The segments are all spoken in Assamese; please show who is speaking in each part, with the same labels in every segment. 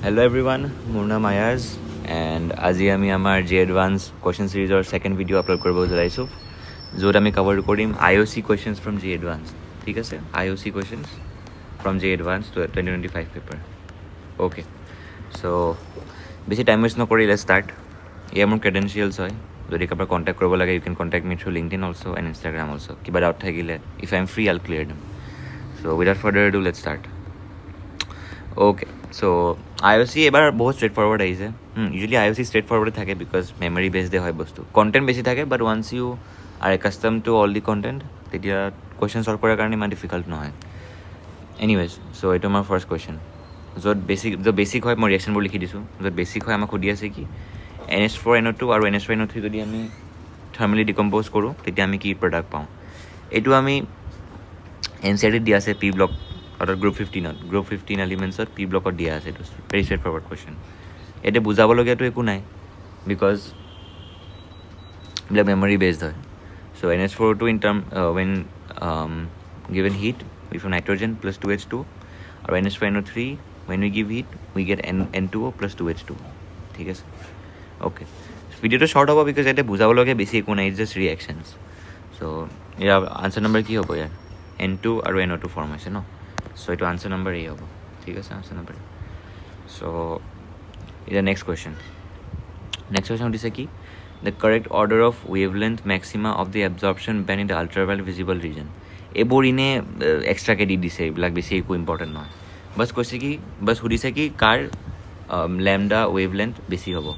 Speaker 1: Hello everyone, মোৰ নাম আয়াজ এণ্ড আজি আমি আমাৰ জি এডভান্স কুৱেশ্যন ছিৰিজৰ ছেকেণ্ড ভিডিঅ' আপলোড কৰিব ওলাইছোঁ য'ত আমি কভাৰ কৰিম IOC questions from JEE advance ঠিক আছে IOC questions from JEE advance 2025 paper okay so' বেছি টাইম ৱেষ্ট নকৰি লেটছ ষ্টাৰ্ট এয়া মোৰ ক্ৰেডেঞ্চিয়েলছ হয় যদি কাৰোবাৰ কণ্টেক্ট কৰিব লাগে you can contact me through LinkedIn also' and Instagram also' কিবা ডাউট থাকিলে if I am free I'll clear them so' without further ado let's start okay so' IOC এবাৰ বহুত ষ্ট্ৰেইট ফৰৱাৰ্ড আহিছে ইউজুৱেলি IOC ষ্ট্ৰেইট ফৰৱাৰ্ডে থাকে বিকজ মেমৰি বেছডে হয় বস্তু কণ্টেণ্ট বেছি থাকে but once you are accustomed to all the content তেতিয়া কুৱেশ্যন ছল্ভ কৰাৰ কাৰণে ইমান ডিফিকাল্ট নহয় এনিৱেজ চ' এইটো আমাৰ ফাৰ্ষ্ট কুৱেশ্যন য'ত বেছিক হয় মই ৰিয়েকশ্যনবোৰ লিখি দিছোঁ য'ত বেছিক হয় আমাক সুধি আছে কি NH4NO2 আৰু NH4NO3 যদি আমি থাৰ্মেলি ডিকম্প'জ কৰোঁ তেতিয়া আমি কি প্ৰডাক্ট পাওঁ এইটো আমি NCERT দিয়া আছে পি ব্লক অৰ্থাৎ গ্ৰুপ 15 এলিমেণ্টছত পি ব্লকত দিয়া আছে এইটো ভেৰি ষ্ট্ৰেইট ফৰৱাৰ্ড কুৱেশ্যন ইয়াতে বুজাবলগীয়াটো একো নাই বিকজ এইবিলাক মেমৰি বেছড হয় so' NH4 in term when given heat we from nitrogen plus 2H2 আৰু NH4NO3 when we give heat we get N2O plus 2H2 ঠিক আছে অ'কে ভিডিঅ'টো শ্বৰ্ট হ'ব বিকজ ইয়াতে বুজাবলগীয়া বেছি একো নাই ইটছ জাষ্ট ৰিয়েকশ্যনছ চ' ইয়াৰ আনচাৰ নম্বৰ কি হ'ব ইয়াৰ N2 আৰু NO2 ফৰ্ম হৈছে ন চ' এইটো আনচাৰ নম্বৰ এই হ'ব ঠিক আছে আনচাৰ নম্বৰ চ' এতিয়া নেক্সট কুৱেশ্যন সুধিছে কি the correct order of wavelength maxima of the absorption band in the ultraviolet visible region এইবোৰ ইনে এক্সট্ৰাকৈ দি দিছে এইবিলাক বেছি একো ইম্পৰ্টেণ্ট নহয় বাছ কৈছে কি বাছ সুধিছে কি কাৰ লেমডা ৱেভলেন্থ বেছি হ'ব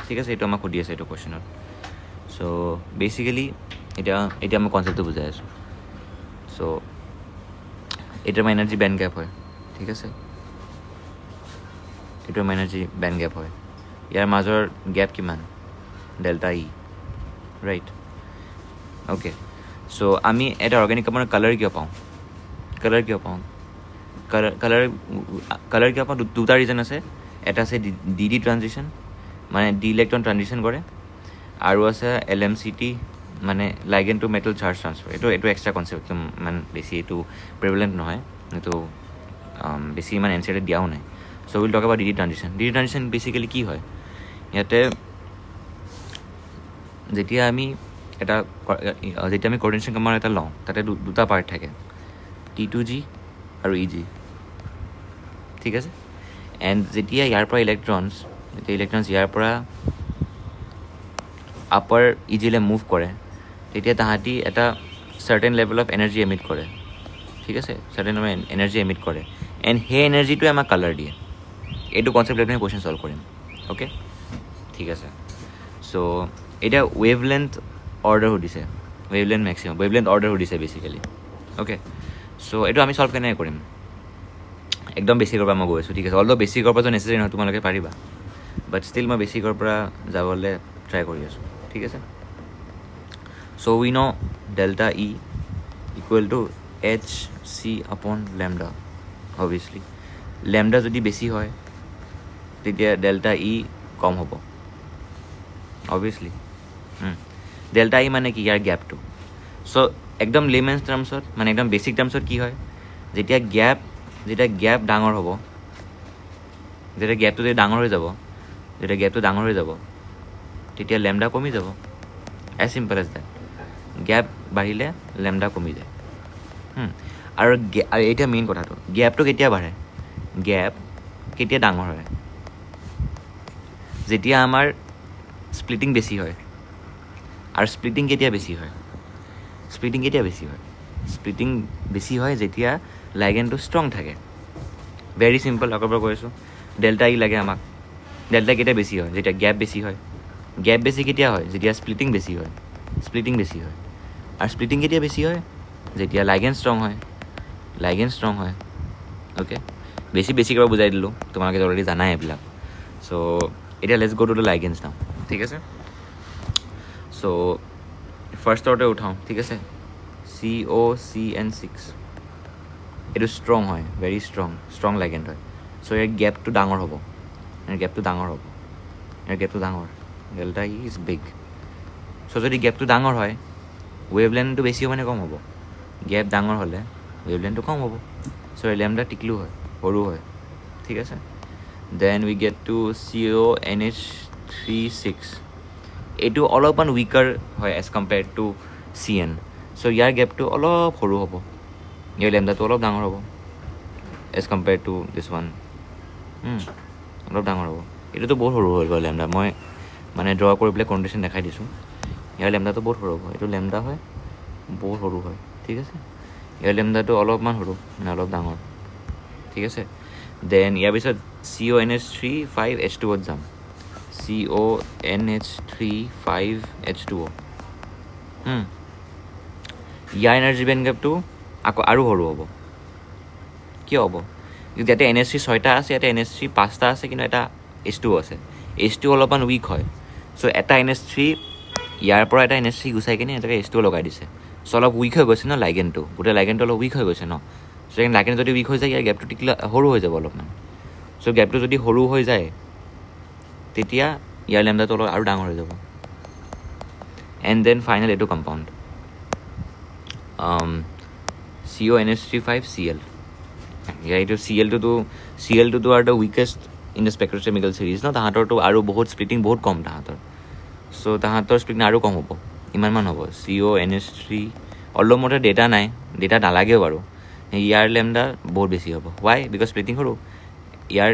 Speaker 1: ঠিক আছে এইটো আমাক সুধি আছে এইটো কুৱেশ্যনত চ' বেচিকেলি এতিয়া মই কনচেপ্টটো বুজাই আছোঁ চ' এইটো আমাৰ এনাৰ্জি বেণ্ড গেপ হয় ঠিক আছে এইটো আমাৰ এনাৰ্জি বেণ্ড গেপ হয় ইয়াৰ মাজৰ গেপ কিমান ডেল্টা ই ৰাইট অ'কে চ' আমি এটা অৰ্গেনিক কাৰ্বনৰ কালাৰ কিয় পাওঁ কালাৰ কিয় পাওঁ দুটা ৰিজন আছে এটা আছে ডি ট্ৰানজিশ্যন মানে ডি ইলেক্ট্ৰন ট্ৰানজিশ্যন কৰে আৰু আছে LMCT মানে লাইগেন টু মেটেল চাৰ্জ ট্ৰান্সফাৰ এইটো এক্সট্ৰা কনচেপ্ট ইমান বেছি এইটো প্ৰিভেলেণ্ট নহয় এইটো বেছি ইমান NCERT দিয়াও নাই so' will talk about the transition basically কি হয় ইয়াতে যেতিয়া আমি কৰ্ডিনেশ্যন কাৰ্বন এটা লওঁ তাতে দুটা পাৰ্ট থাকে T2G আৰু EG ঠিক আছে এণ্ড যেতিয়া ইয়াৰ পৰা ইলেক্ট্ৰনছ ইয়াৰ পৰা আপাৰ ইজিলৈ মুভ কৰে তেতিয়া তাহাঁতি এটা certain level of energy emit কৰে ঠিক আছে চাৰ্টেন এনাৰ্জি এমিট কৰে এণ্ড সেই এনাৰ্জিটোৱে আমাক কালাৰ দিয়ে এইটো কনচেপ্ট লৈ আমি কুৱেশ্যন ছল্ভ কৰিম অ'কে ঠিক আছে চ' এতিয়া ৱেভলেন্থ অৰ্ডাৰ সুধিছে ৱেভলেন্থ অৰ্ডাৰ সুধিছে বেচিকেলি অ'কে চ' এইটো আমি ছল্ভ কেনেকৈ কৰিম একদম বেছিকৰ পৰা মই গৈ আছোঁ ঠিক আছে অলপ বেছিকৰ পৰাতো নেচেচাৰী নহয় তোমালোকে পাৰিবা বাট ষ্টিল মই বেছিকৰ পৰা যাবলৈ ট্ৰাই কৰি আছোঁ ঠিক আছে so' we know delta E equal to HC upon lambda obviously lambda যদি বেছি হয় তেতিয়া ডেল্টা ই কম হ'ব অবভিয়াছলি ডেল্টা ই মানে কি ইয়াৰ গেপটো চ' একদম লেমেন্স টাৰ্মছত মানে একদম বেছিক টাৰ্মছত কি হয় যেতিয়া গেপ ডাঙৰ হ'ব যেতিয়া গেপটো ডাঙৰ হৈ যাব তেতিয়া লেমডা কমি যাব as simple as that gap বাঢ়িলে লেমডা কমি যায় আৰু এতিয়া মেইন কথাটো গেপটো কেতিয়া বাঢ়ে গেপ কেতিয়া ডাঙৰ হয় যেতিয়া আমাৰ স্প্লিটিং বেছি হয় আৰু স্প্লিটিং কেতিয়া বেছি হয় স্প্লিটিং বেছি হয় যেতিয়া লাইগেনটো ষ্ট্ৰং থাকে ভেৰি চিম্পল আগৰ পৰা কৈ আছোঁ ডেল্টা ই লাগে আমাক ডেল্টা কেতিয়া বেছি হয় যেতিয়া গেপ বেছি হয় গেপ বেছি কেতিয়া হয় যেতিয়া স্প্লিটিং বেছি হয় আৰু স্প্লিটিং কেতিয়া বেছি হয় যেতিয়া লাইগেন ষ্ট্ৰং হয় অ'কে বেছি কৰা বুজাই দিলোঁ তোমালোকে অলৰেডি জানাই এইবিলাক চ' এতিয়া লেটছ গো টু দ্য লাইগেনছ নাও ঠিক আছে চ' ফাৰ্ষ্টতে উঠাওঁ ঠিক আছে COCN6 এইটো ষ্ট্ৰং হয় ভেৰি ষ্ট্ৰং লাইগেণ্ড হয় চ' ইয়াৰ গেপটো ডাঙৰ হ'ব ডেল্টা ই ইজ বিগ চ' যদি গেপটো ডাঙৰ হয় ৱেভলেন্থটো বেছি হ'ব নে কম হ'ব গেপ ডাঙৰ হ'লে ৱেভলেন্থটো কম হ'ব চ' লেমডা টিকলো হয় সৰু হয় ঠিক আছে Then we get to CONH36. এইটো অলপমান উইকাৰ হয় as compared to CN. So' ইয়াৰ গেপটো অলপ সৰু হ'ব, ইয়াৰ লেমডাটো অলপ ডাঙৰ হ'ব as compared to this one, অলপ ডাঙৰ হ'ব. এইটোতো বহুত সৰু হৈ গ'ল লেমডা, মই মানে ড্ৰ কৰি পেলাই কণ্ডিশ্যন দেখাই দিছোঁ. ইয়াৰ লেমডাটো বহুত সৰু হ'ব, এইটো লেমডা হয় বহুত সৰু হয়, ঠিক আছে. ইয়াৰ লেমডাটো অলপমান সৰু মানে অলপ ডাঙৰ, ঠিক আছে. দেন ইয়াৰ পিছত CONH35H2O যাম. CONH35H2O. ইয়াৰ এনাৰ্জি বেণ্ড গেপটো আকৌ আৰু সৰু হ'ব. কিয় হ'ব? ইয়াতে NH3 6টা আছে, ইয়াতে NH3 5টা আছে, কিন্তু এটা H2O আছে. H2O অলপমান উইক হয়. চ' এটা NH3 ইয়াৰ পৰা এটা NH3 গুচাই কিনে এনেকৈ H2O লগাই দিছে. চ' অলপ উইক হৈ গৈছে ন লাইগেনটো, গোটেই লাইগেনটো অলপ উইক হৈ গৈছে ন. চ' লাইগেন যদি উইক হৈ যায় ইয়াৰ গেপটো টিকলা সৰু হৈ যাব অলপমান. চ' গেপটো যদি সৰু হৈ যায় তেতিয়া ইয়াৰ লেমডাটো অলপ আৰু ডাঙৰ হৈ যাব. এণ্ড দেন ফাইনেল এইটো কম্পাউণ্ড CONH35Cl. এইটো CL2 are the weakest in the spectrochemical series ন. তাহাঁতৰটো আৰু বহুত স্প্লিটিং বহুত কম তাহাঁতৰ. চ' তাহাঁতৰ স্প্লিটিং আৰু কম হ'ব, ইমানমান হ'ব. CONH3 অলপ মতে ডেটা নাই, ডেটা নালাগেও বাৰু. ইয়াৰ লেমডা বহুত বেছি হ'ব. ৱাই? বিকজ স্প্লিটিং সৰু, ইয়াৰ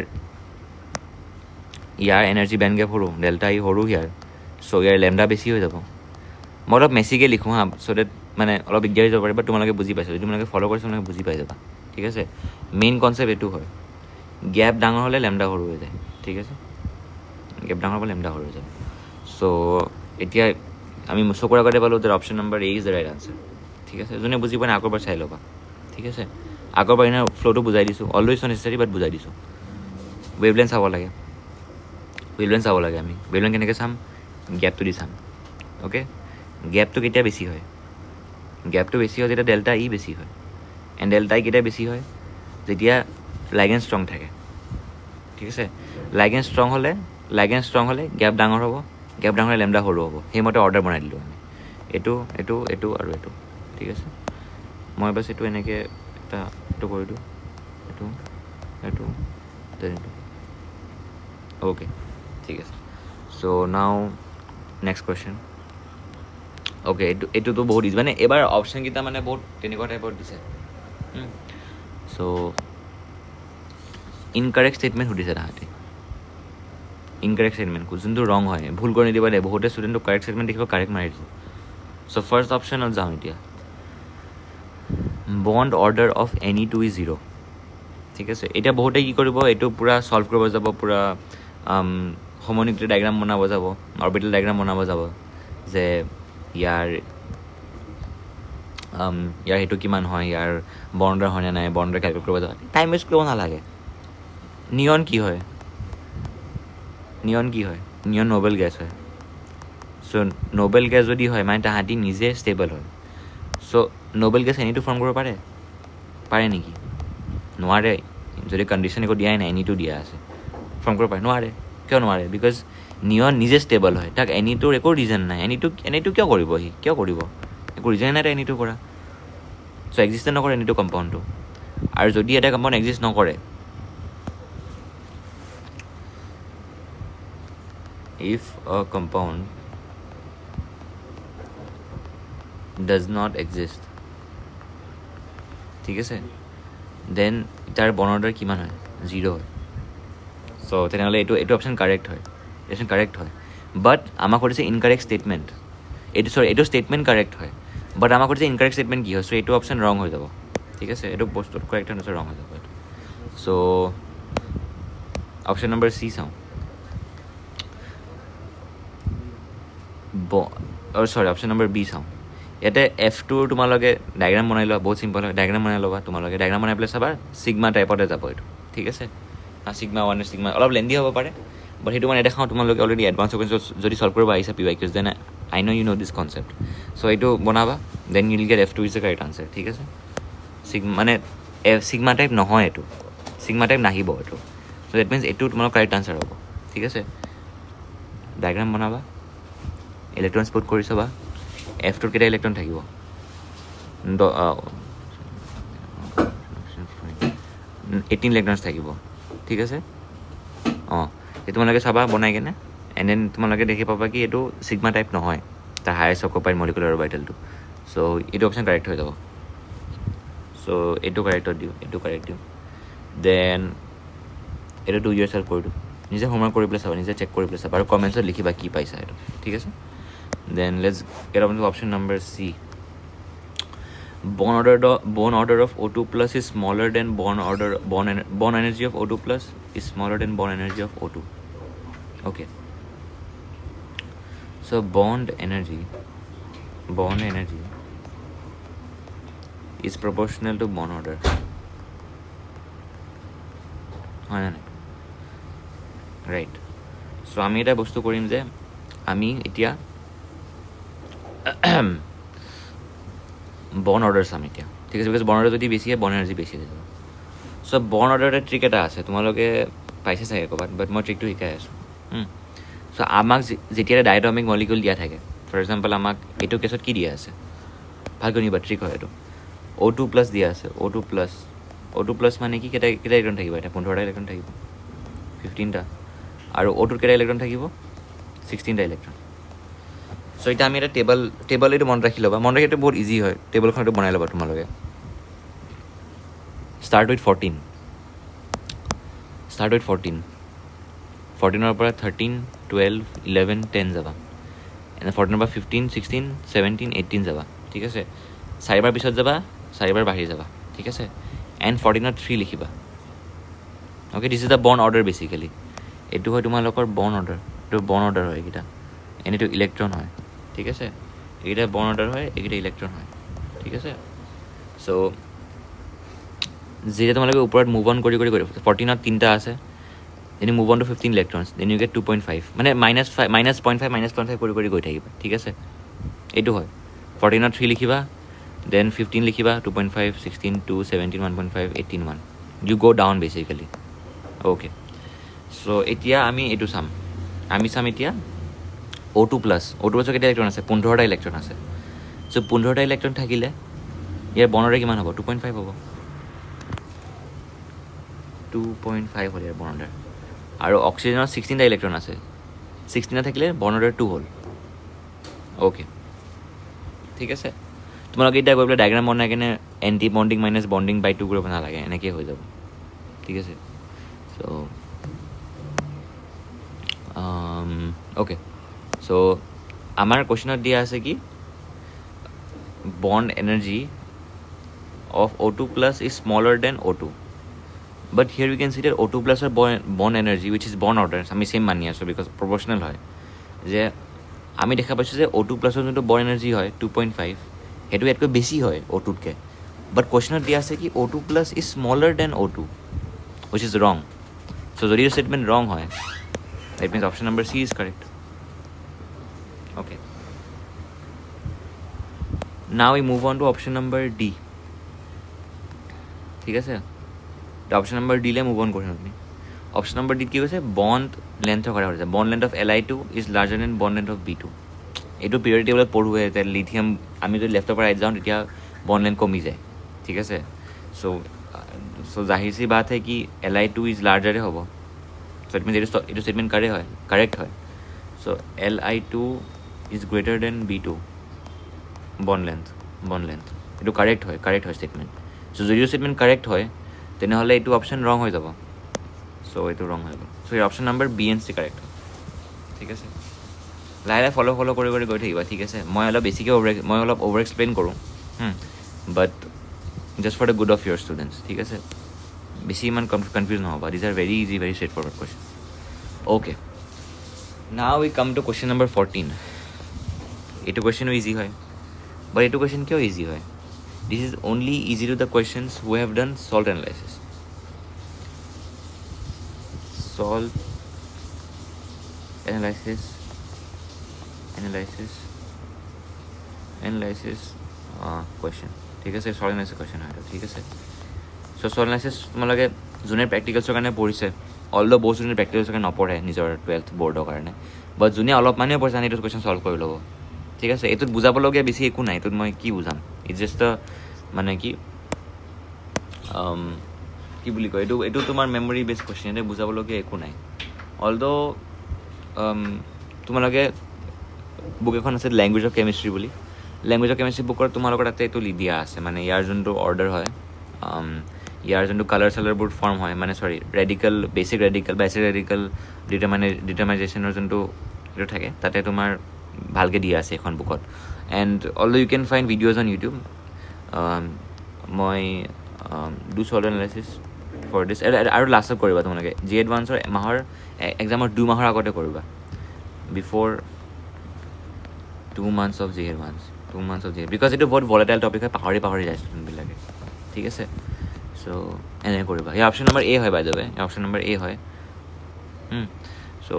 Speaker 1: এনাৰ্জি বেণ্ড গেপ সৰু, ডেল্টা ই সৰু ইয়াৰ. চ' ইয়াৰ লেমডা বেছি হৈ যাব. মই অলপ মেচিকৈ লিখোঁ হা, চ' ডেট মানে অলপ দিগদাৰ হৈ যাব পাৰে, বাট তোমালোকে বুজি পাইছা, যদি তোমালোকে ফ'ল' কৰিছা তোমালোকে বুজি পাই যাবা, ঠিক আছে. মেইন কনচেপ্ট এইটো হয়, গেপ ডাঙৰ হ'লে লেমডা সৰু হৈ যায়, ঠিক আছে. গেপ ডাঙৰ হ'লে লেমডা সৰু হৈ যায়. চ' এতিয়া আমি চকুৰ আগতে পালোঁ যে option number A is the right answer, ঠিক আছে. যোনে বুজি পোৱা নাই আগৰবাৰ চাই ল'বা, ঠিক আছে. আগৰবাৰ এনে ফ্ল'টো বুজাই দিছোঁ, অলৱেজ নেচেচাৰী বাট বুজাই দিছোঁ. ৱেভলেন্থ চাব লাগে, আমি ৱেভলেন্থ কেনেকৈ চাম? গেপটো দি চাম, অ'কে. গেপটো কেতিয়া বেছি হয়? গেপটো বেছি হয় যেতিয়া ডেল্টা ই বেছি হয়. এণ্ড ডেল্টা ই কেতিয়া বেছি হয়? যেতিয়া লাইগেন ষ্ট্ৰং থাকে, ঠিক আছে. লাইগেন ষ্ট্ৰং হ'লে গেপ ডাঙৰ হ'ব, গেপ ডাঙৰ হ'লে লেমডা সৰু হ'ব. সেইমতে অৰ্ডাৰ বনাই দিলোঁ আমি, এইটো আৰু এইটো, ঠিক আছে. মই বাছ এইটো এনেকৈ এইটো কৰি দিওঁ, এইটো অ'কে, ঠিক আছে. চ' নাও নেক্সট কুৱেশ্যন. অ'কে, এইটোতো বহুত ইজি, মানে এইবাৰ অপশ্যনকেইটা মানে বহুত তেনেকুৱা টাইপত দিছে. চ' ইনকাৰেক্ট ষ্টেটমেণ্ট সুধিছে তাহাঁতে, ইনকাৰেক্ট ষ্টেটমেণ্ট যোনটো ৰং হয়, ভুল কৰি নিদিবা দে. বহুতে ষ্টুডেণ্টক কাৰেক্ট ষ্টেটমেণ্ট দেখিব কাৰেক্ট মাৰি দিছোঁ. চ' ফাৰ্ষ্ট অপশ্যনত যাওঁ এতিয়া. Bond order of NE2 is 0, ঠিক আছে. এতিয়া বহুতে কি কৰিব, এইটো পূৰা ছল্ভ কৰিব যাব, পূৰা সমনিউক্লিৰ ডায়েগ্ৰাম বনাব যাব, অৰবিটেল ডায়েগ্ৰাম বনাব যাব, যে ইয়াৰ সেইটো কিমান হয়, ইয়াৰ বণ্ডাৰ হয়নে নাই, বণ্ডাৰ কেলকুলেট কৰিব যাব. টাইম ৱেষ্ট কৰিব নালাগে. নিয়ন কি হয়? নিয়ন নোবেল গেছ হয়. চ' নোবেল গেছ যদি হয় মানে তাহাঁতি নিজে ষ্টেবল হয়. চ' নোবেল গেছ NE2 ফৰ্ম কৰিব পাৰে নেকি? নোৱাৰে. যদি কণ্ডিশ্যন একো দিয়াই নাই, NE2 দিয়া আছে, ফৰ্ম কৰিব পাৰে? নোৱাৰে. কিয় নোৱাৰে? বিকজ নিয়ন নিজে ষ্টেবল হয়, তাক NE2ৰ একো ৰিজন নাই. NE2 কিয় কৰিব? কিয় কৰিব? একো ৰিজনে নাই NE2 কৰা. চ' এক্সিষ্টে নকৰে NE2 কম্পাউণ্ডটো. আৰু যদি এটা কম্পাউণ্ড এক্সিষ্ট নকৰে, if a compound does not exist, ঠিক আছে, দেন তাৰ বণ্ড অৰ্ডাৰ কিমান হয়? 0 হয়. চ' তেনেহ'লে এইটো অপশ্যন কাৰেক্ট হয়. বাট আমাক সুধিছে ইনকাৰেক্ট ষ্টেটমেণ্ট. এইটো ষ্টেটমেণ্ট কাৰেক্ট হয়, বাট আমাক সুধিছে ইনকাৰেক্ট ষ্টেটমেণ্ট কি হয়. চ' এইটো অপশ্যন ৰং হৈ যাব, ঠিক আছে. এইটো বস্তুটো কাৰেক্ট হয়, ৰং হৈ যাব এইটো. চ' অপশ্যন নম্বৰ C চাওঁ. অপশ্যন নম্বৰ B চাওঁ. ইয়াতে F2ৰ তোমালোকে ডায়েগ্ৰাম বনাই লোৱা, বহুত চিম্পল হয়. ডায়েগ্ৰাম বনাই ল'বা, তোমালোকে ডায়েগ্ৰাম বনাই পেলাই চাবা ছিগমা টাইপতে যাব এইটো, ঠিক আছে. ছিগমা 1 ছিগমা অলপ লেন্দি হ'ব পাৰে, বাট সেইটো মানে দেখাওঁ. তোমালোকে অলৰেডি এডভান্স কুৱেশ্যন যদি ছল্ভ কৰিব আহিছা PYQs, then I know' you know' this concept. So' এইটো বনাবা, then you will get F2 is the correct answer, ঠিক আছে. মানে ছিগমা টাইপ নহয়, এইটো ছিগমা টাইপ নাহিব এইটো. চ' ডেট মিনছ এইটো তোমালোকৰ কাৰেক্ট আনচাৰ হ'ব, ঠিক আছে. ডায়েগ্ৰাম বনাবা, ইলেক্ট্ৰন স্পট কৰি চাবা. F2ত কেইটা ইলেক্ট্ৰন থাকিব? 18 ইলেক্ট্ৰনছ থাকিব, ঠিক আছে. অঁ এই তোমালোকে চাবা বনাই কেনে এণ্ড দেন তোমালোকে দেখি পাবা কি এইটো চিগমা টাইপ নহয় তাৰ হায়েষ্ট অকুপাইড মলিকুলাৰ অৰবিটেলটো চ' এইটো অপশ্যন কাৰেক্ট হৈ যাব চ' এইটো কাৰেক্টত দিওঁ এইটো কাৰেক্ট দিওঁ দেন এইটো 2 years কৰি দিওঁ নিজে হোমৱৰ্ক কৰি পেলাই চাবা নিজে চেক কৰি পেলাই চাবা আৰু কমেণ্টছত লিখিবা কি পাইছা এইটো ঠিক আছে then let's get on to option number C bond order of O2 plus is smaller than bond energy of O2 plus is smaller than bond energy of O2. Okay. So bond energy is proportional to bond order. Right. So আমি এটা বস্তু কৰিম যে আমি এতিয়া বন অৰ্ডাৰ চাম এতিয়া ঠিক আছে বিকজ বন অৰ্ডাৰ যদি বেছি হয় বন এনাৰ্জি বেছি হৈ যাব চ' বন অৰ্ডাৰ এটা ট্ৰিক এটা আছে তোমালোকে পাইছে চাগে ক'ৰবাত বাট মই ট্ৰিকটো শিকাই আছোঁ চ' আমাক যেতিয়া ডায়টমিক মলিকুল দিয়া থাকে ফৰ এক্সাম্পল আমাক এইটো কেছত কি দিয়া আছে ভালকৈ নিবা ট্ৰিক হয় এইটো O2 প্লাছ দিয়া আছে O2 প্লাছ মানে কি কেইটা ইলেক্ট্ৰন থাকিব এতিয়া 15টা ইলেক্ট্ৰন থাকিব 15টা আৰু O2ৰ কেইটা ইলেক্ট্ৰন থাকিব 16টা ইলেক্ট্ৰন চ' এতিয়া আমি এটা টেবল এইটো মনত ৰাখি ল'বা মনত ৰাখিটো বহুত ইজি হয় টেবলখন এইটো বনাই ল'বা তোমালোকে ষ্টাৰ্ট উইথ 14ৰ পৰা 13 12 11 10 যাবা এনে 14ৰ পৰা 15 16 17 18 যাবা ঠিক আছে 4বাৰ পিছত যাবা 4বাৰ বাঢ়ি যাবা ঠিক আছে এণ্ড 14ত 3 লিখিবা okay this is the bond order basically এইটো হয় তোমালোকৰ বন অৰ্ডাৰ হয় এইকেইটা এনেইটো ইলেক্ট্ৰন হয় ঠিক আছে এইকেইটা বন অৰ্ডাৰ হয় এইকেইটা ইলেক্ট্ৰন হয় ঠিক আছে চ' যেতিয়া তোমালোকে ওপৰত মুভ অন কৰি 14ত 3টা আছে then move on to 15 electrons then you get 2.5 মানে -0.5 কৰি গৈ থাকিবা ঠিক আছে এইটো হয় 14ত 3 লিখিবা দেন 15 লিখিবা 2.5 16 2 17 1.5 18 1 ইউ গ' ডাউন বেচিকেলি অ'কে চ' এতিয়া আমি এইটো চাম এতিয়া O2 প্লাছৰ কেইটা ইলেক্ট্ৰন আছে 15টা ইলেক্ট্ৰন আছে চ' 15টা ইলেক্ট্ৰন থাকিলে ইয়াৰ বন অৰ্ডাৰ কিমান হ'ব 2.5 হ'ব 2.5 হ'ল ইয়াৰ বন অৰ্ডাৰ আৰু অক্সিজেনৰ 16টা ইলেক্ট্ৰন আছে 16টা থাকিলে বন অৰ্ডাৰ 2 হ'ল অ'কে ঠিক আছে তোমালোকে এতিয়া গৈ পেলাই ডায়েগ্ৰাম বনাই কেনে এণ্টি বণ্ডিং মাইনাছ বণ্ডিং বাই 2 কৰিব নালাগে এনেকৈ হৈ যাব ঠিক আছে চ' অ'কে চ' আমাৰ কুৱেশ্যনত দিয়া আছে কি bond energy of O2 plus is smaller than O2 but here we can see that O2 প্লাছৰ bond energy which is bond order আমি চেম মানি আছোঁ বিকজ প্ৰপৰ্চনেল হয় যে আমি দেখা পাইছোঁ যে O2 প্লাছৰ যোনটো বণ্ড এনাৰ্জি হয় 2.5 সেইটো ইয়াতকৈ বেছি হয় O2তকৈ বাট কুৱেশ্যনত দিয়া আছে কি O2 plus is smaller than O2 which is wrong so' যদি ষ্টেটমেণ্ট ৰং হয় that means option number C is correct okay now we move on to option number D ঠিক আছে option number delay move on কৰিম আপুনি অপশ্যন নম্বৰ ডিত কি কৈছে বণ্ড লেন্থৰ কথা কৈছে bond length of Li2 is larger than bond length of B2 এইটো পিৰিয়ড টেবলত পঢ়োৱে যে লিথিয়াম আমি যদি লেফ্টৰ পৰা ৰাইট যাওঁ তেতিয়া বণ্ড লেন্থ কমি যায় ঠিক আছে চ' জাহিৰ চি বাত হয় কি Li2 ইজ লাৰ্জাৰে হ'ব চ' ইট মিনছ এইটো ষ্টেটমেণ্ট কাৰেক্ট হয় চ' Li2 is greater than B2 bond length এইটো কাৰেক্ট হয় ষ্টেটমেণ্ট চ' যদিও ষ্টেটমেণ্ট কাৰেক্ট হয় তেনেহ'লে এইটো অপশ্যন ৰং হৈ যাব চ' এইটো ৰং হৈ গ'ল চ' এই option number B and C correct হয় ঠিক আছে লাহে ফ'ল' কৰি গৈ থাকিবা ঠিক আছে মই অলপ অভাৰ এক্সপ্লেইন কৰোঁ but just for the good of your students ঠিক আছে বেছি ইমান কনফিউজ নহ'বা these are very easy very straightforward question okay now we come to question number 14 এইটো কুৱেশ্যনো ইজি হয় বাট এইটো কুৱেশ্যন কিয় ইজি হয় this is only easy to the questions who have done salt analysis question ঠিক আছে সল্ট এনালাইচিছ কুৱেশ্যন হয় ঠিক আছে চ' সল্ট এনালাইচিছ তোমালোকে যোনে প্ৰেক্টিকেলছৰ কাৰণে পঢ়িছে অলদো বহুত যোনে প্ৰেক্টিকেলছৰ কাৰণে নপঢ়ে নিজৰ 12th বৰ্ডৰ কাৰণে বাট যোনে অলপমানে পঢ়িছে এইটো কুৱেশ্যন চল্ভ কৰি ল'ব ঠিক আছে এইটোত বুজাবলগীয়া বেছি একো নাই এইটোত মই কি বুজাম ইটছ জাষ্ট মানে কি বুলি কয় এইটো তোমাৰ মেমৰি বেছ কুৱেশ্যন বুজাবলগীয়া একো নাই অলদো তোমালোকে বুক এখন আছে লেংগুৱেজ অফ কেমিষ্ট্ৰি বুলি লেংগুৱেজ অফ কেমিষ্ট্ৰি বুকৰ তোমালোকৰ তাতে এইটো দিয়া আছে মানে ইয়াৰ যোনটো অৰ্ডাৰ হয় ইয়াৰ যোনটো কালাৰ চালাৰবোৰ ফৰ্ম হয় মানে চৰি ৰেডিকেল বেচিক ৰেডিকেল বা এচিড ৰেডিকেল ডিটাৰমাইজেশ্যনৰ যোনটো এইটো থাকে তাতে তোমাৰ ভালকৈ দিয়া আছে এখন বুকত and although you can find videos on YouTube মই do salt analysis for this আৰু লাষ্টত কৰিবা তোমালোকে জি এডভান্সৰ মাহৰ এক্সামৰ 2 মাহৰ আগতে কৰিবা before 2 months of J1 2 months of J because এইটো বহুত ভলেটাইল টপিক হয় পাহৰি যায় ষ্টুডেণ্টবিলাকে ঠিক আছে চ' এনেকৈ কৰিবা এই অপশ্যন নম্বৰ এ হয় বাই দ্য ৱে এই অপশ্যন নম্বৰ এ হয় চ'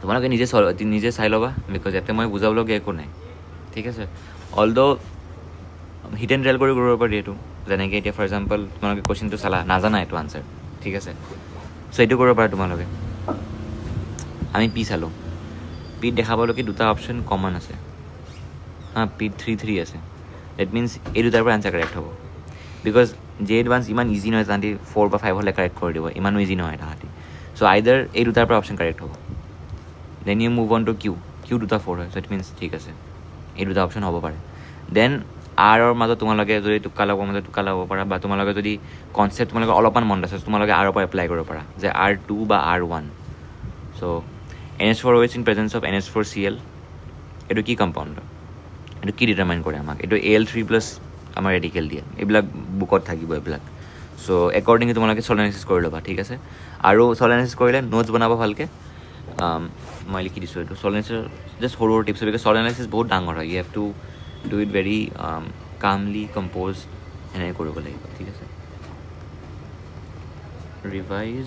Speaker 1: তোমালোকে নিজে চাই ল'বা বিকজ ইয়াতে মই বুজাবলগীয়া একো নাই ঠিক আছে অলদো হিট এণ্ড ট্ৰায়েল কৰিব পাৰি এইটো যেনেকৈ এতিয়া ফৰ এক্সাম্পল তোমালোকে কুৱেশ্যনটো চালা নাজানা এইটো আনচাৰ ঠিক আছে চ' এইটো কৰিব পাৰা তোমালোকে আমি পি চালোঁ পিত দেখা পালোঁ কি 2টা অপশ্যন কমন আছে পিত 3 আছে ডেট মিনছ এই 2টাৰ পৰা আনচাৰ কাৰেক্ট হ'ব বিকজ জে এডভান্স ইমান ইজি নহয় তাহাঁতি 4 বা 5 হ'লে কাৰেক্ট কৰি দিব ইমানো ইজি নহয় তাহাঁতি চ' আইদাৰ এই 2টাৰ পৰা অপশ্যন কাৰেক্ট হ'ব then you move on to Q 2টা 4 হয় চ' ইট মিনছ ঠিক আছে এই 2টা অপশ্যন হ'ব পাৰে দেন আৰৰ মাজত তোমালোকে যদি টোকা ল'ব মাজত টোকা ল'ব পাৰা বা তোমালোকে যদি কনচেপ্ট তোমালোকে অলপমান মন আছে তোমালোকে আৰৰ পৰা এপ্লাই কৰিব পাৰা যে R2 বা R1 so' NH4OH in presence of NH4Cl এইটো কি কম্পাউণ্ড এইটো কি ডিটাৰমাইন কৰে আমাক এইটো Al3 প্লাছ আমাৰ ৰেডিকেল দিয়ে এইবিলাক বুকত থাকিব এইবিলাক চ' একৰ্ডিংলি তোমালোকে চল এনালাইচিছ কৰি ল'বা ঠিক আছে আৰু চল এনালাইচিছ কৰিলে নোটছ বনাব ভালকৈ মই লিখি দিছোঁ এইটো চল এনালাইচিছ জাষ্ট সৰু সৰু টিপছ বিকজ চল এনালাইচিছ বহুত ডাঙৰ হয় you have to do it very calmly compose এনেকৈ কৰিব লাগিব ঠিক আছে revise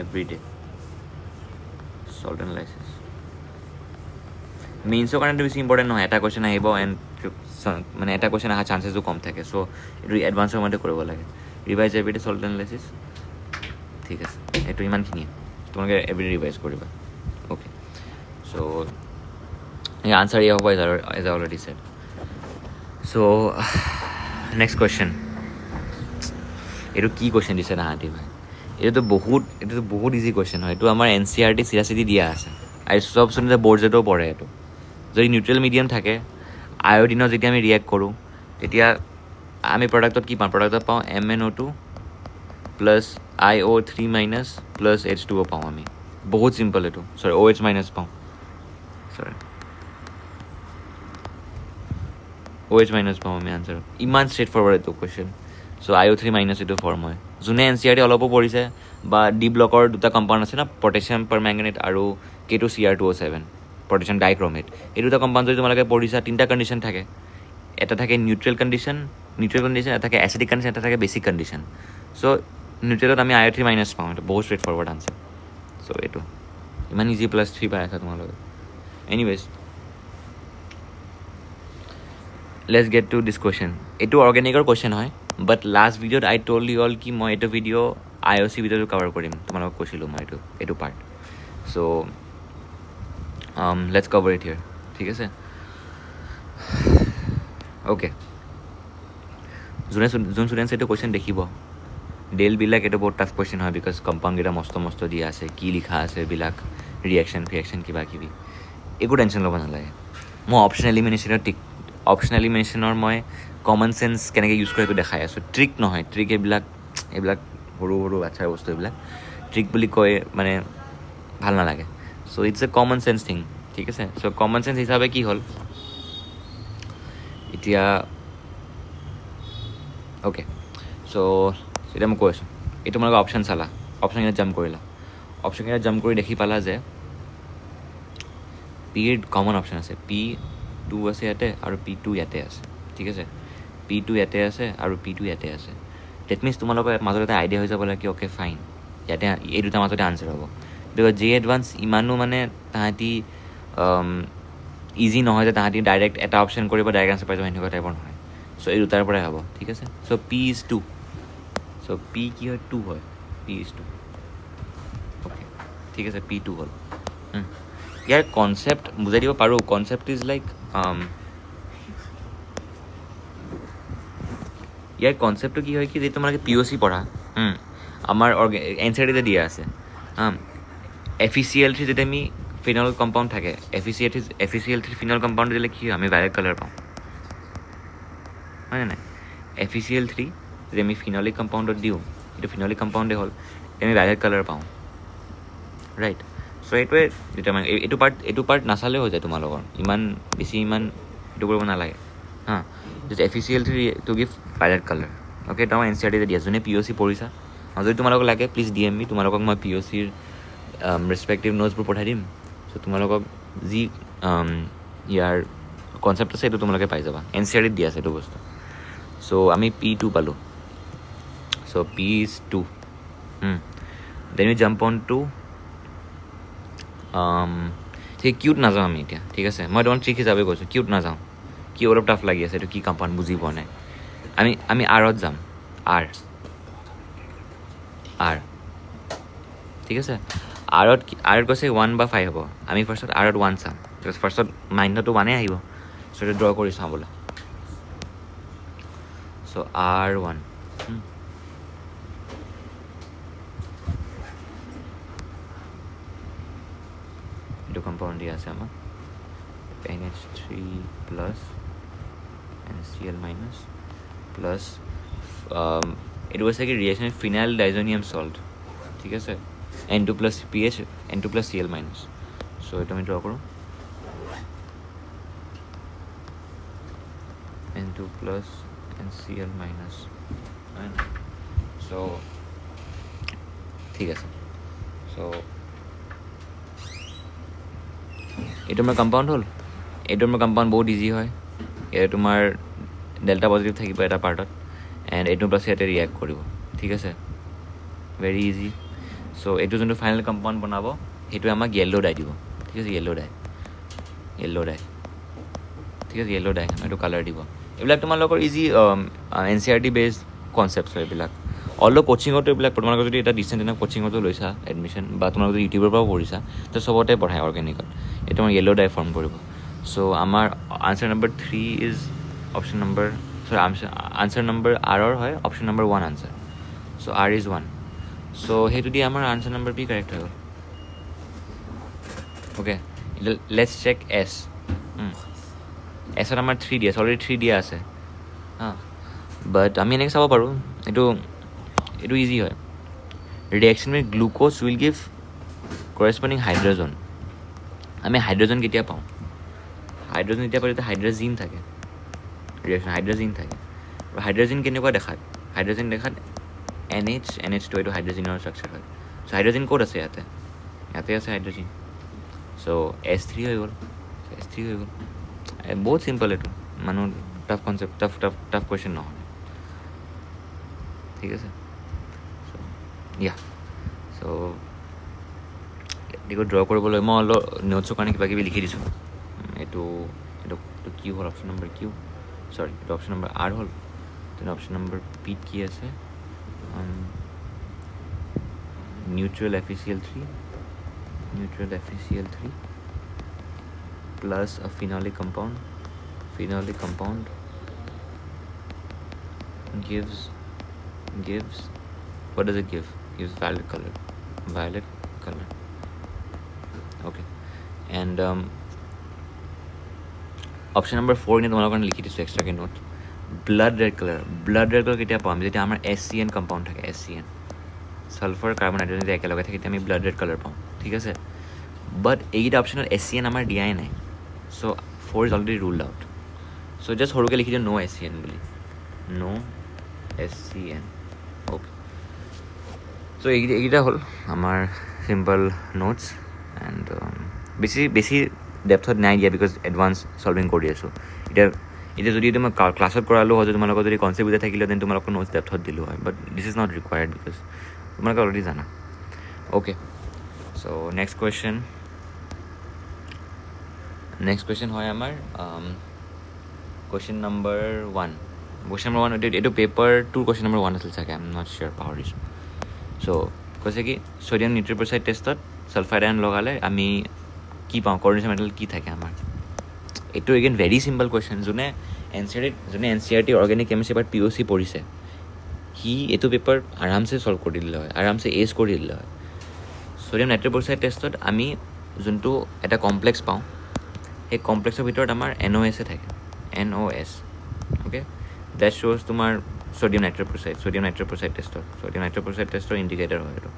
Speaker 1: every day salt analysis মেইনছৰ কাৰণেতো বেছি ইম্পৰ্টেণ্ট নহয় এটা কুৱেশ্যন আহিব এণ্ড মানে এটা কুৱেশ্যন অহা চান্সেছো কম থাকে চ' এইটো এডভান্সৰ মতে কৰিব লাগে ৰিভাইজ এভৰিডে চল্ট এনালাইচিছ ঠিক আছে এইটো ইমানখিনিয়ে তোমালোকে এভৰিডে ৰিভাইজ কৰিবা অ'কে চ' এই আনচাৰ ইয়ে হ'ব এজ অলৰেডি ছেড চ' নেক্সট কুৱেশ্যন এইটো কি কুৱেশ্যন দিছে তাহাঁতি ভাই এইটোতো বহুত ইজি কুৱেশ্যন হয় এইটো আমাৰ NCERT চিধা দিয়া আছে আৰু চব ষ্টুডেণ্টে বৰ্ডজেতো পঢ়ে এইটো যদি নিউট্ৰেল মিডিয়াম থাকে আয়ডিনত যেতিয়া আমি ৰিয়েক্ট কৰোঁ তেতিয়া আমি প্ৰডাক্টত কি পাওঁ প্ৰডাক্টত পাওঁ MnO2 plus IO3 minus plus H2O পাওঁ আমি বহুত চিম্পল এইটো চৰি OH মাইনাছ পাওঁ চৰি OH মাইনাছ পাওঁ আমি আনচাৰত ইমান ষ্ট্ৰেইট ফৰৱাৰ্ড এইটো কুৱেশ্যন চ' IO3 মাইনাছ এইটো ফৰ্ম হয় যোনে NCERT অলপো পঢ়িছে বা ডি ব্লকৰ 2টা কম্পাউণ্ড আছে না পটেছিয়াম পাৰমেংগানেট আৰু K2Cr2O7 পটেছিয়াম ডাইক্ৰমেট এই 2টা কম্পাউণ্ড যদি তোমালোকে পঢ়িছা 3টা কণ্ডিশ্যন থাকে এটা থাকে নিউট্ৰেল কণ্ডিশ্যন এটা থাকে এচিডিক কণ্ডিশ্যন এটা থাকে বেচিক কণ্ডিশ্যন চ' নিউট্ৰেলত আমি IO3 মাইনাছ পাওঁ এইটো বহুত ষ্ট্ৰেইট ফৰৱাৰ্ড আনচাৰ চ' এইটো ইমান ইজি +3 পাই আছা তোমালোকে anyways let's gate two this question এইটো অৰ্গেনিকৰ কুৱেশ্যন হয় বাট লাষ্ট ভিডিঅ'ত আই টল্ড ইউ অল কি মই এইটো ভিডিঅ' IOC ভিডিঅ'টো কভাৰ কৰিম তোমালোকক কৈছিলোঁ মই এইটো part so' let's cover it here ঠিক আছে অ'কে যোন ষ্টুডেণ্টছ এইটো কুৱেশ্যন দেখিব ডেলবিলাক এইটো বহুত টাফ কুৱেশ্যন হয় বিকজ কম্পাউণ্ডকেইটা মস্ত দিয়া আছে কি লিখা আছে এইবিলাক ৰিয়েকশ্যন কিবা কিবি একো টেনশ্যন ল'ব নালাগে মই অপশ্যন এলিমিনেশ্যনৰ মই কমন চেন্স কেনেকৈ ইউজ কৰে সেইটো দেখাই আছোঁ ট্ৰিক নহয় ট্ৰিক এইবিলাক সৰু বাচ্ছাৰ বস্তু এইবিলাক ট্ৰিক বুলি কয় মানে ভাল নালাগে so' it's a common sense thing ঠিক আছে চ' কমন চেন্স হিচাপে কি হ'ল এতিয়া অ'কে চ' এতিয়া মই কৈ আছোঁ এই তোমালোকে অপশ্যন চালা অপশ্যনকেইটা জাম্প কৰিলা অপশ্যনকেইটা জাম্প কৰি দেখি পালা যে পিৰ কমন অপশ্যন আছে P2 আছে ইয়াতে আৰু P2 ইয়াতে আছে ঠিক আছে P2 ইয়াতে আছে আৰু P2 ইয়াতে আছে ডেট মিনছ তোমালোকৰ মাজত এটা আইডিয়া হৈ যাব লাগে কি অ'কে ফাইন ইয়াতে এই 2টাৰ মাজতে আনচাৰ হ'ব বিকজ জে এডভান্স ইমানো মানে তাহাঁতি ইজি নহয় যে তাহাঁতি ডাইৰেক্ট এটা অপশ্যন কৰিব ডাইৰেক্ট আনচাৰ পাই যাব সেনেকুৱা টাইপৰ নহয় চ' এই 2টাৰ পৰাই হ'ব ঠিক আছে চ' P is 2 চ' P কি হয় 2 হয় P is 2 অ'কে ঠিক আছে P2 হ'ল ইয়াৰ কনচেপ্ট বুজাই দিব পাৰোঁ কনচেপ্ট ইজ লাইক ইয়াৰ কনচেপ্টটো কি হয় কি যে তোমালোকে POC পঢ়া আমাৰ এনচিআৰটিতে দিয়া আছে FeCl3 যদি আমি ফিনল কম্পাউণ্ড থাকে FeCl3 ফিনল কম্পাউণ্ড দিলে কি হয় আমি ভায়লেট কালাৰ পাওঁ হয়নে নাই FeCl3 যদি আমি ফিনলিক কম্পাউণ্ডত দিওঁ এইটো ফিনলিক কম্পাউণ্ডে হ'ল আমি ভায়লেট কালাৰ পাওঁ ৰাইট চ' এইটোৱে যেতিয়া মানে এইটো পাৰ্ট নাচালেও হৈ যায় তোমালোকৰ ইমান এইটো কৰিব নালাগে just FeCl3 to give violet color okay তো আমাৰ এনচিআৰটিতে দিয়া যোনে POC পঢ়িছা যদি তোমালোকক লাগে প্লিজ DM me তোমালোকক মই POCৰ ৰেচপেক্টিভ নোটছবোৰ পঠাই দিম চ' তোমালোকক যি ইয়াৰ কনচেপ্ট আছে এইটো তোমালোকে পাই যাবা এনচিআৰটিত দিয়া আছে এইটো বস্তু চ' আমি P2 পালোঁ চ' P is 2 then we jump on to ঠিক কিউট নাযাওঁ আমি এতিয়া ঠিক আছে মই তোমাক ট্ৰিক হিচাপে কৈছোঁ কিউট নাযাওঁ কি অলপ টাফ লাগি আছে এইটো কি কম্পাউণ্ড বুজি পোৱা নাই আমি আৰত যাম আৰ ঠিক আছে আৰত কৈছে 1 বা 5 হ'ব আমি ফাৰ্ষ্টত আৰত 1 চাম ফাৰ্ষ্টত মাইণ্ডতো 1 আহিব চ' এইটো ড্ৰ কৰি চাওঁ বোলা চ' R1 এইটো কম্পাউণ্ড দিয়া আছে আমাক NH3 plus NCl minus plus এইটো কৈছে কি ৰিয়েকশ্যন ফিনাইল ডাইজনিয়াম সল্ট ঠিক আছে N2 plus PH N2 plus Cl minus so' এইটো আমি ড্ৰ কৰোঁ N2 প্লাছ NCl মাইনাছ চ' ঠিক আছে চ' এইটো আমাৰ কম্পাউণ্ড হ'ল এইটো আমাৰ কম্পাউণ্ড বহুত ইজি হয় ইয়াত তোমাৰ ডেল্টা পজিটিভ থাকিব এটা পাৰ্টত এণ্ড এইটো প্লাছ ইয়াতে ৰিয়েক্ট কৰিব ঠিক আছে ভেৰি ইজি চ' এইটো যোনটো ফাইনেল কম্পাউণ্ড বনাব সেইটোৱে আমাক য়েল্ল' ডাই দিব ঠিক আছে য়েল্ল' ডাই ঠিক আছে য়েল্ল' ডাই এইটো কালাৰ দিব এইবিলাক তোমালোকৰ ইজি NCERT বেছড কনচেপ্টছ হয় এইবিলাক অলপ কোচিঙতো এইবিলাক তোমালোকে যদি এটা ডিচেণ্ট এনে কোচিঙতো লৈছা এডমিশ্যন বা তোমালোকে যদি ইউটিউবৰ পৰাও পঢ়িছা তো চবতে পঢ়ায় অৰ্গেনিকত এইটো আমাৰ য়েল্ল' ডাই ফৰ্ম কৰিব চ' আমাৰ answer number 3 is option number answer number আৰৰ হয় option number 1 answer so' R is 1 চ' সেইটো দি আমাৰ আনচাৰ নম্বৰ B কাৰেক্ট হৈ গ'ল অ'কে লেটছ চেক S এছত আমাৰ 3 দিয়া আছে অলৰেডি 3 দিয়া আছে বাট আমি এনেকৈ চাব পাৰোঁ এইটো ইজি হয় reaction with glucose will give corresponding hydrogen আমি হাইড্ৰজন কেতিয়া পাওঁ হাইড্ৰজন যেতিয়া পাওঁ তেতিয়া হাইড্ৰজিন থাকে ৰিয়েকশ্যন হাইড্ৰজিন থাকে আৰু হাইড্ৰজিন কেনেকুৱা দেখাত হাইড্ৰজিন দেখাত NH2 এইটো হাইড্ৰজিনৰ ষ্ট্ৰাকচাৰ হয় চ' হাইড্ৰজিন ক'ত আছে ইয়াতে আছে হাইড্ৰজিন চ' S3 হৈ গ'ল বহুত চিম্পল এইটো মানুহ টাফ কনচেপ্ট টাফ কুৱেশ্যন নহয় ঠিক আছে চ' এইটো ড্ৰ কৰিবলৈ মই অলপ নোটছৰ কাৰণে কিবা কিবি লিখি দিছোঁ এইটো কিউ হ'ল অপশ্যন নম্বৰ কিউ চৰি এইটো অপশ্যন নম্বৰ R হ'ল তেনে অপশ্যন নম্বৰ পিত কি আছে neutral FeCl3 plus a phenolic compound gives what does it give? Gives violet color okay and option number 4 ne tomar karone likhi disu extra ke note blood red color ketia paam jeti amar SCN compound thake SCN sulfur carbon hydrogen je ekaloge thake ami blood red color paam thik ase but 8 optional SCN amar diai nai so 4 is already ruled out so just horuke likhi diyo no SCN boli no SCN okay so এইটা হল আমার সিম্পল নোটস এণ্ড বেছি ডেপথত নাই দিয়া বিকজ এডভান্স সলভিং কৰি আছোঁ এতিয়া যদি মই ক্লাছত কৰালোঁ হয় তোমালোকৰ যদি কনচেপ্ট বুজাই থাকিলে দেন তোমালোকৰ নোটছ ডেপথত দিলোঁ হয় বাট this is not required because তোমালোকে অলৰেডি জানা অ'কে চ' নেক্সট কুৱেশ্যন হয় আমাৰ কুৱেশ্যন নম্বৰ 1 এইটো পেপাৰ 2 কুৱেশ্যন নম্বৰ 1 আছিল চাগে আই এম নট চিয়'ৰ পাহৰিছোঁ চ' কৈছে কি ছ'ডিয়াম নিউট্ৰিপছাইড টেষ্টত ছালফাইড আয়ন লগালে আমি কি পাওঁ কৰ্ডিনেশ্যন মেটেল কি থাকে আমাৰ এইটো এগেইন ভেৰি চিম্পল কুৱেশ্যন যোনে NCERT অৰ্গেনিক কেমিষ্ট্ৰি বাট POC পঢ়িছে সি এইটো পেপাৰ আৰামছে ছল্ভ কৰি দিলে হয়, আৰামছে এজ কৰি দিলে হয়। ছ'ডিয়াম নাইট্ৰ'পক্সাইড টেষ্টত আমি যোনটো এটা কমপ্লেক্স পাওঁ, সেই কমপ্লেক্সৰ ভিতৰত আমাৰ NOS থাকে, NOS, অ'কে। ডেট শ্ব'জ তোমাৰ ছ'ডিয়াম নাইট্ৰ'পক্সাইড টেষ্টৰ ইণ্ডিকেটাৰ হয় এইটো।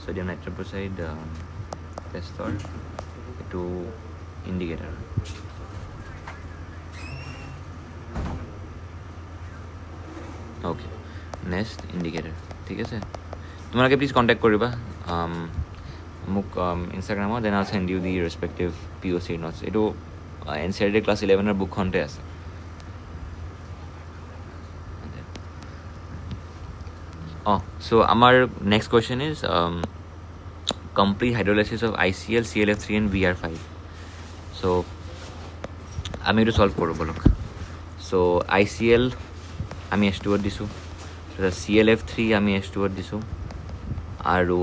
Speaker 1: ছ'ডিয়াম নাইট্ৰ'পক্সাইড টেষ্টৰ এইটো ইণ্ডিকেটাৰ হয়। অ'কে, নেক্সট ইণ্ডিকেটাৰ, ঠিক আছে। তোমালোকে প্লিজ কণ্টেক্ট কৰিবা মোক ইনষ্টাগ্ৰামত, দেন আইল চেণ্ড ইউ দি ৰেচপেক্টিভ POC নোটছ। এইটো NCERT ক্লাছ 11ৰ বুকখনতে আছে। So our next question is complete hydrolysis of ICl, ClF3 and Br5. So আমি এইটো সলভ কৰোঁ বলক। So ICl আমি H2 দিছোঁ, ClF3 আমি H2 দিছোঁ, আৰু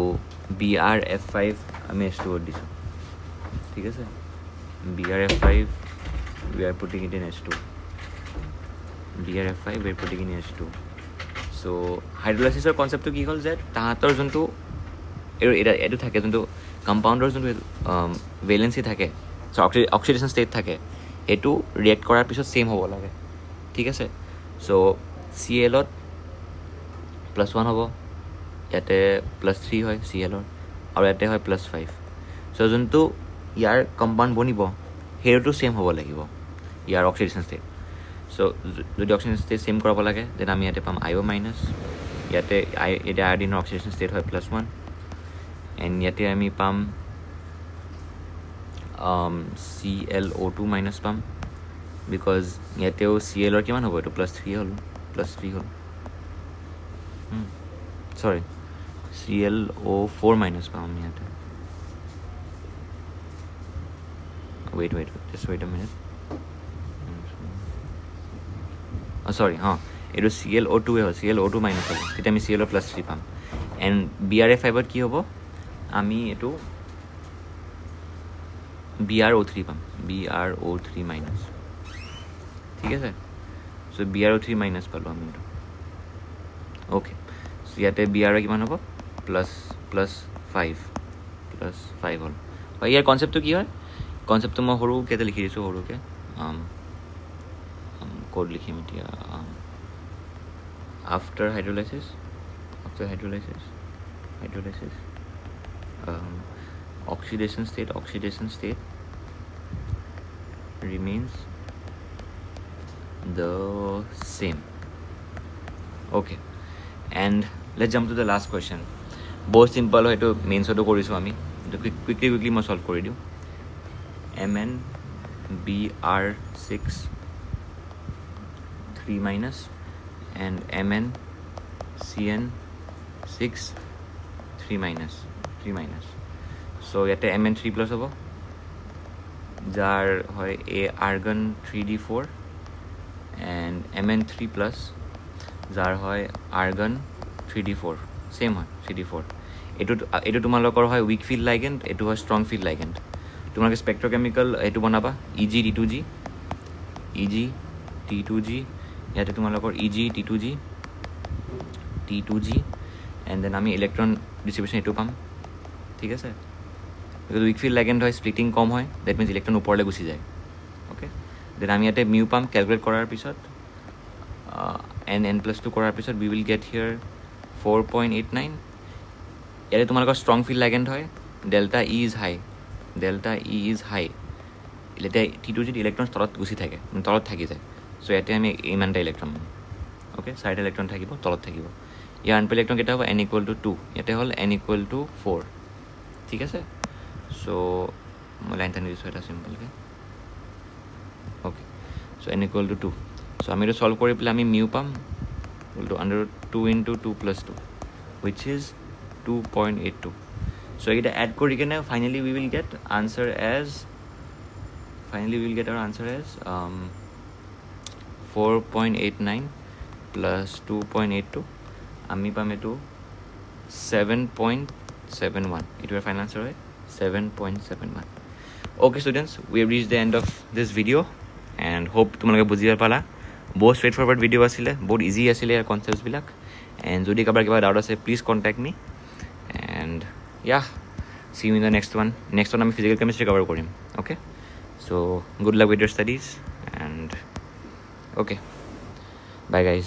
Speaker 1: Br5 আমি H2 দিছোঁ, ঠিক আছে। Br5 we are putting it in H2, Br5 we are putting in H2. So হাইড্ৰলাইচিছৰ কনচেপ্টটো কি হ'ল যে তাহাঁতৰ যোনটো এইটো থাকে, যোনটো কম্পাউণ্ডৰ যোনটো ভেলেঞ্চি থাকে, অক্সিডেশ্যন ষ্টেট থাকে, সেইটো ৰিয়েক্ট কৰাৰ পিছত ছেইম হ'ব লাগে, ঠিক আছে। চ' Clত +1 হ'ব, ইয়াতে +3 হয় Clৰ, আৰু ইয়াতে হয় +5। চ' যোনটো ইয়াৰ কম্পাউণ্ড বনিব সেইটো ছেইম হ'ব লাগিব ইয়াৰ অক্সিডেশ্যন ষ্টেট। চ' যদি অক্সিজেন ষ্টেট ছেইম কৰাব লাগে, দেন আমি ইয়াতে পাম IO-, ইয়াতে আয়ডিনৰ অক্সিডেশ্যন ষ্টেট হয় +1, এণ্ড ইয়াতে আমি পাম ClO2- পাম, বিকজ ইয়াতেও Clৰ কিমান হ'ব, এইটো +3 হ'ল, চৰি ClO4- পাম আমি ইয়াতে। wait, just wait a minute. চৰি, এইটো ClO2 হ'ল, ClO2- হ'ব, তেতিয়া আমি Cl+3 পাম। এণ্ড Br5ত কি হ'ব, আমি এইটো BrO3 পাম, BrO3-, ঠিক আছে। চ' BrO3- পালোঁ আমি এইটো, অ'কে। চ' ইয়াতে Br কিমান হ'ব, +5 হ'ল। ইয়াৰ কনচেপ্টটো কি হয়, কনচেপ্টটো মই সৰুকৈ লিখি দিছোঁ, সৰুকৈ ক'ত লিখিম এতিয়া। after hydrolysis oxidation state remains the same. Okay, and let's jump to the last question. বহুত সিম্পল হয়, এইটো মেইনছতো কৰিছোঁ আমি, কুইকলি মই সলভ কৰি দিওঁ। MnBr6 3- and MnCN6 3-। চ' ইয়াতে Mn3+ হ'ব, যাৰ হয় আৰ্গন 3d4, এণ্ড Mn3+, যাৰ হয় আৰ্গন 3d4, ছেইম হয় 3d4। এইটো তোমালোকৰ হয় উইক ফিল্ড লাইগেণ্ড, এইটো হয় ষ্ট্ৰং ফিল্ড লাইগেণ্ড। তোমালোকে স্পেক্ট্ৰকেমিকেল এইটো বনাবা, EgD2G, ইয়াতে তোমালোকৰ EgT2G, এণ্ড দেন আমি ইলেক্ট্ৰন ডিষ্ট্ৰিবিউশ্যন এইটো পাম, ঠিক আছে। উইক ফিল্ড লাইগেণ্ড হয়, স্প্লিটিং কম হয়, ডেট মিনছ ইলেক্ট্ৰন ওপৰলৈ গুচি যায়, অ'কে। দেন আমি ইয়াতে মিউ পাম, কেলকুলেট কৰাৰ পিছত N+2 কৰাৰ পিছত উই উইল গেট হিয়াৰ 4.89। ইয়াতে তোমালোকৰ ষ্ট্ৰং ফিল্ড লাইগেণ্ড হয়, ডেল্টা ই ইজ হাই, এতিয়া T2G ইলেক্ট্ৰন তলত গুচি থাকে, তলত থাকি যায়। চ' ইয়াতে আমি ইমানটা ইলেক্ট্ৰন, অ'কে, 4টা ইলেক্ট্ৰন থাকিব, তলত থাকিব। ইয়াৰ আনপেইড ইলেক্ট্ৰন কেইটা হ'ব, N=2, ইয়াতে হ'ল N=4, ঠিক আছে। চ' মই লাইন টানি দিছোঁ এটা চিম্পলকৈ, অ'কে। চ' N=2, চ' আমি এইটো ছল্ভ কৰি পেলাই আমি মিউ পাম, √2 × 2 + 2, which is 2.82. চ' এইকেইটা এড কৰি কিনে finally we will get our answer as 4.89 + 2.82, আমি পাম এইটো 7.71, এইটো ফাইনেল আনচাৰ হয় 7.71। Okay students, we have rich the and of this video' and hope তোমালোকে বুজি পালা বহুত ষ্ট্ৰেইট ফৰৱাৰ্ড ভিডিঅ' আছিলে, বহুত ইজি আছিলে ইয়াৰ কনচেপ্টছবিলাক। এণ্ড যদি কাৰোবাৰ কিবা ডাউট আছে please contact me. And see you in the next one আমি ফিজিকেল কেমিষ্ট্ৰি কভাৰ কৰিম। Okay, so' good luck with your studies and okay, bye guys.